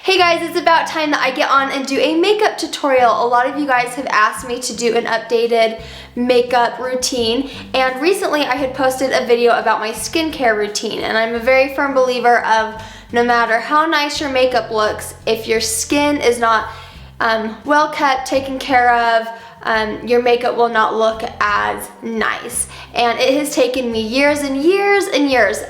Hey guys, it's about time that I get on and do a makeup tutorial. A lot of you guys have asked me to do an updated makeup routine, and recently I had posted a video about my skincare routine, and I'm a very firm believer of no matter how nice your makeup looks, if your skin is not well kept, taken care of, your makeup will not look as nice. And it has taken me years and years and years,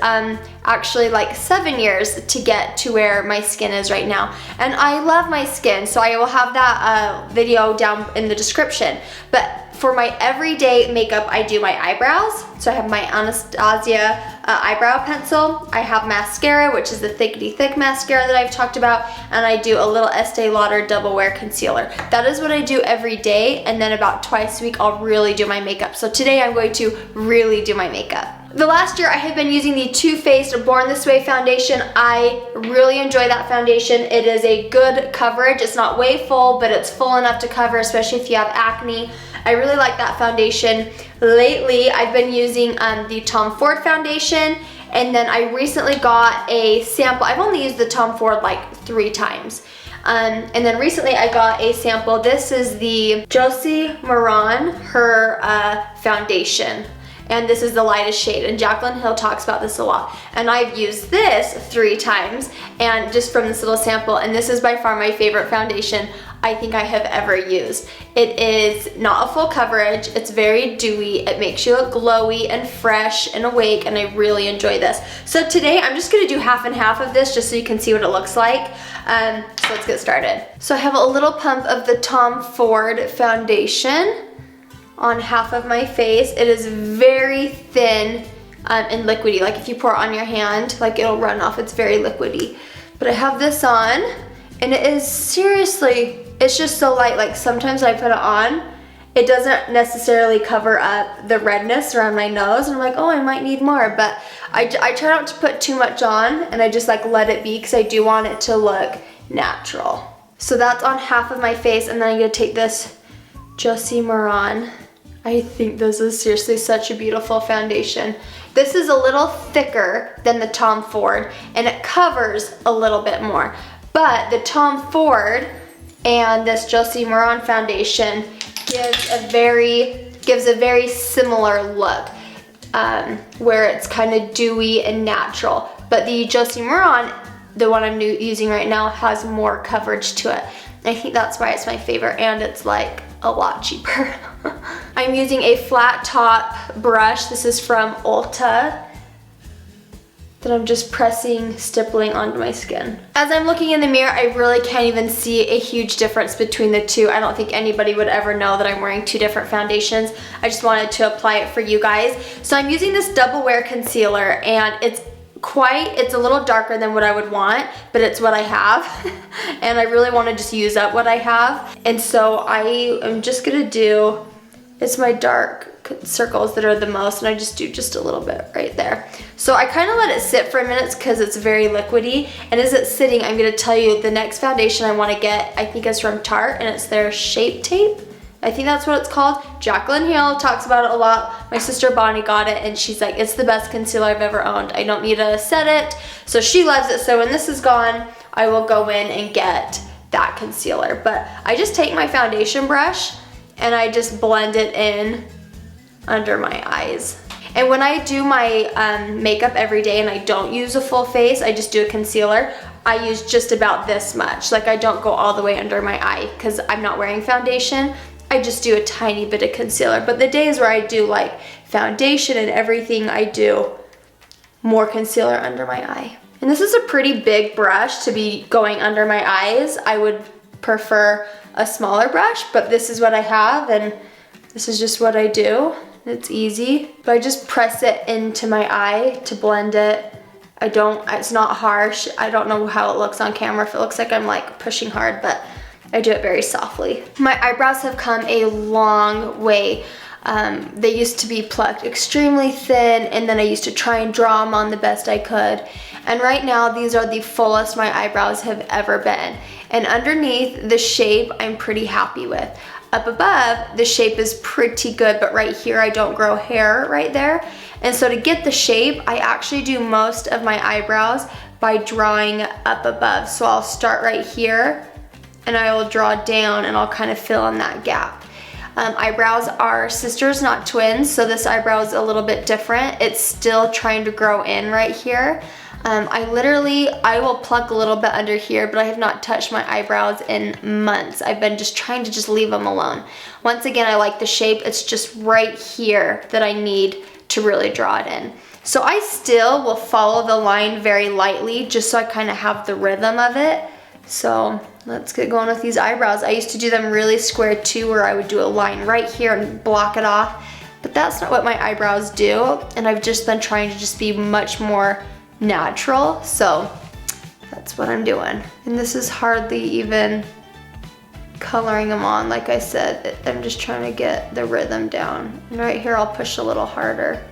actually like 7 years to get to where my skin is right now. And I love my skin, so I will have that video down in the description. But for my everyday makeup, I do my eyebrows. So I have my Anastasia eyebrow pencil. I have mascara, which is the thickety thick mascara that I've talked about. And I do a little Estee Lauder Double Wear Concealer. That is what I do every day. And then about twice a week, I'll really do my makeup. So today I'm going to really do my makeup. The last year I have been using the Too Faced Born This Way foundation. I really enjoy that foundation. It is a good coverage. It's not way full, but it's full enough to cover, especially if you have acne. I really like that foundation. Lately, I've been using the Tom Ford foundation, and then I recently got a sample. I've only used the Tom Ford like 3 times. And then recently I got a sample. This is the Josie Maran, her foundation. And this is the lightest shade, and Jaclyn Hill talks about this a lot. And I've used this 3 times, and just from this little sample, and this is by far my favorite foundation I think I have ever used. It is not a full coverage, it's very dewy, it makes you look glowy and fresh and awake, and I really enjoy this. So today I'm just gonna do half and half of this just so you can see what it looks like. So let's get started. So I have a little pump of the Tom Ford foundation on half of my face. It is very thin and liquidy. Like if you pour it on your hand, like it'll run off. It's very liquidy. But I have this on, and it is seriously, it's just so light. Like sometimes I put it on, it doesn't necessarily cover up the redness around my nose, and I'm like, oh, I might need more. But I try not to put too much on, and I just like let it be because I do want it to look natural. So that's on half of my face, and then I'm gonna take this Josie Maran. I think this is seriously such a beautiful foundation. This is a little thicker than the Tom Ford, and it covers a little bit more. But the Tom Ford and this Josie Maran foundation gives a very similar look, where it's kind of dewy and natural. But the Josie Maran, the one I'm using right now, has more coverage to it. I think that's why it's my favorite, and it's like a lot cheaper. I'm using a flat top brush. This is from Ulta that I'm just pressing, stippling onto my skin. As I'm looking in the mirror, I really can't even see a huge difference between the two. I don't think anybody would ever know that I'm wearing 2 different foundations. I just wanted to apply it for you guys. So I'm using this Double Wear Concealer, and it's a little darker than what I would want, but it's what I have. And I really want to just use up what I have. And so I am just gonna do, it's my dark circles that are the most, and I just do just a little bit right there. So I kind of let it sit for a minute because it's very liquidy, and as it's sitting, I'm gonna tell you the next foundation I want to get. I think it's from Tarte, and it's their Shape Tape. I think that's what it's called. Jaclyn Hill talks about it a lot. My sister Bonnie got it, and she's like, it's the best concealer I've ever owned. I don't need to set it. So she loves it. So when this is gone, I will go in and get that concealer. But I just take my foundation brush and I just blend it in under my eyes. And when I do my makeup every day and I don't use a full face, I just do a concealer, I use just about this much. Like I don't go all the way under my eye because I'm not wearing foundation. I just do a tiny bit of concealer. But the days where I do like foundation and everything, I do more concealer under my eye. And this is a pretty big brush to be going under my eyes. I would prefer a smaller brush, but this is what I have, and this is just what I do. It's easy, but I just press it into my eye to blend it. It's not harsh. I don't know how it looks on camera, if it looks like I'm like pushing hard, but I do it very softly. My eyebrows have come a long way. They used to be plucked extremely thin, and then I used to try and draw them on the best I could. And right now, these are the fullest my eyebrows have ever been. And underneath, the shape I'm pretty happy with. Up above, the shape is pretty good, but right here, I don't grow hair right there. And so to get the shape, I actually do most of my eyebrows by drawing up above. So I'll start right here and I will draw down and I'll kind of fill in that gap. Eyebrows are sisters, not twins, so this eyebrow is a little bit different. It's still trying to grow in right here. I will pluck a little bit under here, but I have not touched my eyebrows in months. I've been just trying to just leave them alone. Once again, I like the shape. It's just right here that I need to really draw it in. So I still will follow the line very lightly just so I kind of have the rhythm of it. So let's get going with these eyebrows. I used to do them really square too, where I would do a line right here and block it off, but that's not what my eyebrows do, and I've just been trying to just be much more natural, so that's what I'm doing. And this is hardly even coloring them on, like I said. I'm just trying to get the rhythm down. And right here I'll push a little harder.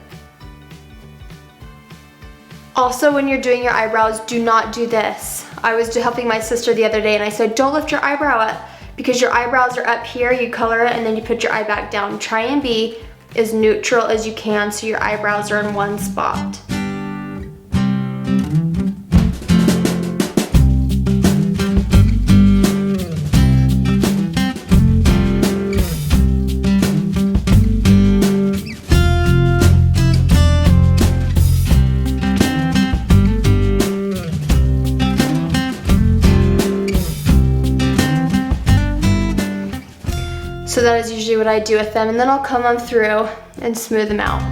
Also, when you're doing your eyebrows, do not do this. I was helping my sister the other day and I said, don't lift your eyebrow up, because your eyebrows are up here, you color it, and then you put your eye back down. Try and be as neutral as you can so your eyebrows are in one spot. So that is usually what I do with them, and then I'll comb them through and smooth them out.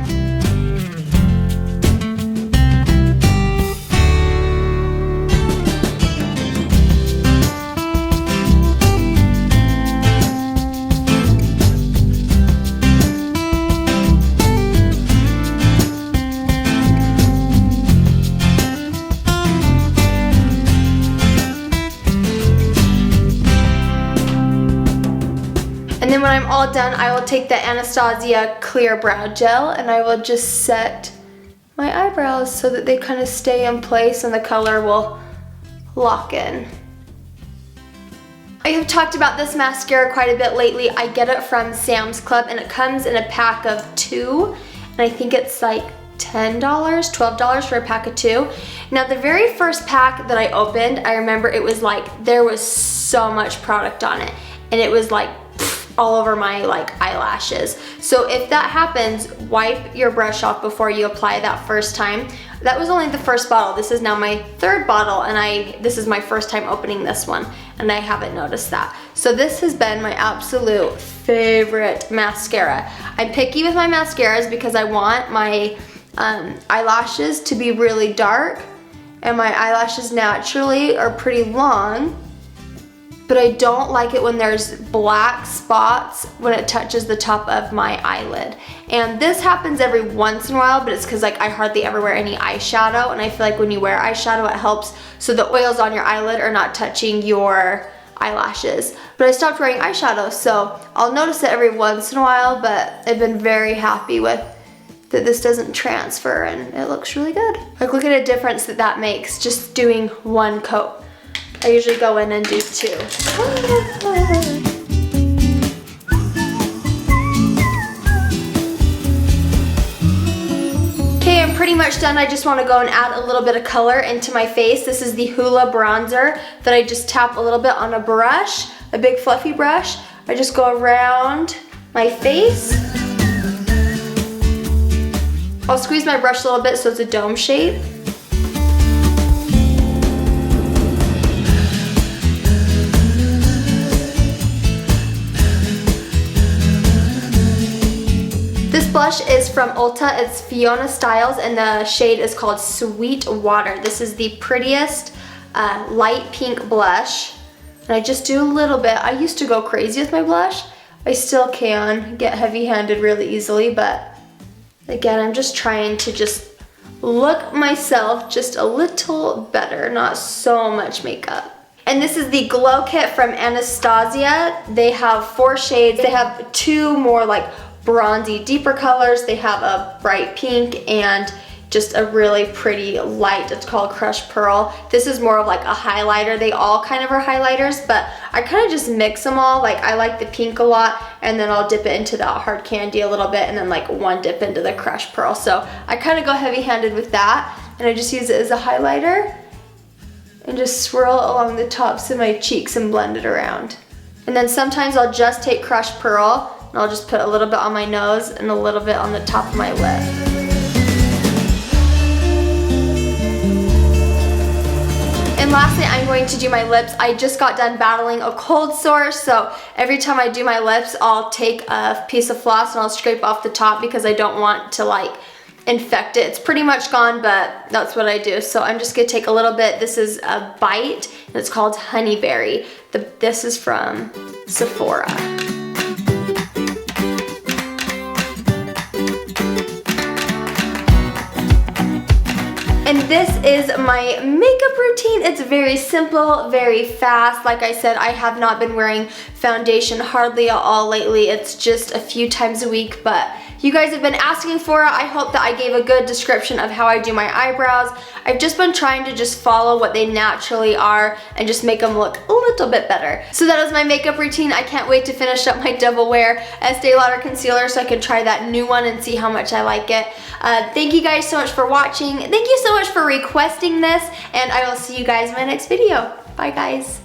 And then when I'm all done, I will take the Anastasia Clear Brow Gel and I will just set my eyebrows so that they kind of stay in place and the color will lock in. I have talked about this mascara quite a bit lately. I get it from Sam's Club and it comes in a pack of 2, and I think it's like $10, $12 for a pack of 2. Now the very first pack that I opened, I remember it was like, there was so much product on it, and it was like all over my eyelashes. So if that happens, wipe your brush off before you apply that first time. That was only the first bottle. This is now my 3rd bottle, and this is my first time opening this one, and I haven't noticed that. So this has been my absolute favorite mascara. I'm picky with my mascaras because I want my eyelashes to be really dark, and my eyelashes naturally are pretty long, but I don't like it when there's black spots when it touches the top of my eyelid. And this happens every once in a while, but it's because I hardly ever wear any eyeshadow, and I feel like when you wear eyeshadow it helps so the oils on your eyelid are not touching your eyelashes. But I stopped wearing eyeshadow, so I'll notice it every once in a while, but I've been very happy with that this doesn't transfer and it looks really good. Look at a difference that makes just doing 1 coat. I usually go in and do 2. Okay, I'm pretty much done. I just want to go and add a little bit of color into my face. This is the Hoola bronzer that I just tap a little bit on a brush, a big fluffy brush. I just go around my face. I'll squeeze my brush a little bit so it's a dome shape. This blush is from Ulta. It's Fiona Styles and the shade is called Sweet Water. This is the prettiest light pink blush. And I just do a little bit. I used to go crazy with my blush. I still can get heavy-handed really easily, but again, I'm just trying to just look myself just a little better, not so much makeup. And this is the Glow Kit from Anastasia. They have 4 shades. They have 2 more bronzy, deeper colors. They have a bright pink and just a really pretty light. It's called Crushed Pearl. This is more of a highlighter. They all kind of are highlighters, but I kind of just mix them all. I like the pink a lot, and then I'll dip it into the Hard Candy a little bit, and then 1 dip into the Crushed Pearl. So I kind of go heavy-handed with that, and I just use it as a highlighter. and just swirl along the tops of my cheeks and blend it around. And then sometimes I'll just take crushed pearl and I'll just put a little bit on my nose and a little bit on the top of my lip. And lastly, I'm going to do my lips. I just got done battling a cold sore, so every time I do my lips, I'll take a piece of floss and I'll scrape off the top because I don't want to like infect it. It's pretty much gone, but that's what I do. So I'm just gonna take a little bit. This is a bite, and it's called Honeyberry. This is from Sephora. And this is my makeup routine. It's very simple, very fast. Like I said, I have not been wearing foundation hardly at all lately. It's just a few times a week, but you guys have been asking for it. I hope that I gave a good description of how I do my eyebrows. I've just been trying to just follow what they naturally are and just make them look a little bit better. So that is my makeup routine. I can't wait to finish up my Double Wear Estee Lauder concealer so I can try that new one and see how much I like it. Thank you guys so much for watching. Thank you so much for requesting this, and I will see you guys in my next video. Bye guys.